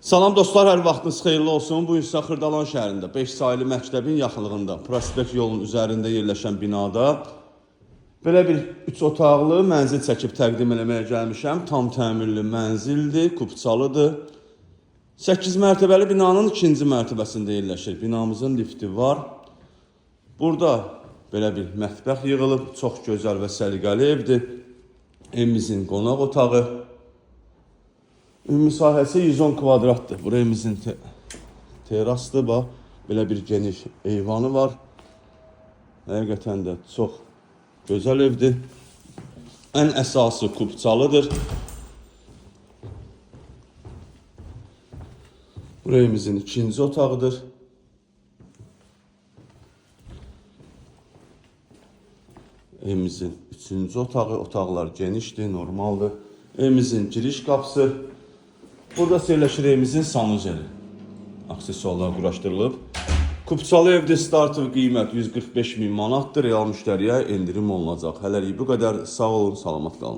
Salam dostlar, hər vaxtınız xeyirli olsun. Bu gün Xırdalan şəhərində 5 sayılı məktəbin yaxınlığında, prospekt yolun üzərində yerləşən binada belə bir 3 otaqlı mənzil çəkib təqdim eləməyə gəlmişəm. Tam təmirli mənzildir, kubçalıdır. 8 mərtəbəli binanın 2-ci mərtəbəsində yerləşir. Binamızın lifti var. Burada belə bir mətbəx yığılıb, çox gözəl və səliqəli evdir. Evimizin qonaq otağı. Ümumi sahəsi 110 kvadratdır. Buraya evimizin terasıdır. Bax, belə bir geniş eyvanı var. Həqiqətən də çox gözəl evdir. Ən əsası kubçalıdır. Buraya evimizin 2-ci otağıdır. Evimizin 3-cü otağı, otaqlar genişdir, normaldır. Evimizin giriş qapısı. Burada yerləşir evimizin sanuzeli. Aksesuarlar quraşdırılıb. Kubçalı evdə startı qiymət 145.000 manatdır. Real müştəriyə endirim olunacaq. Hələlik bu qədər. Sağ olun, salamat qalın.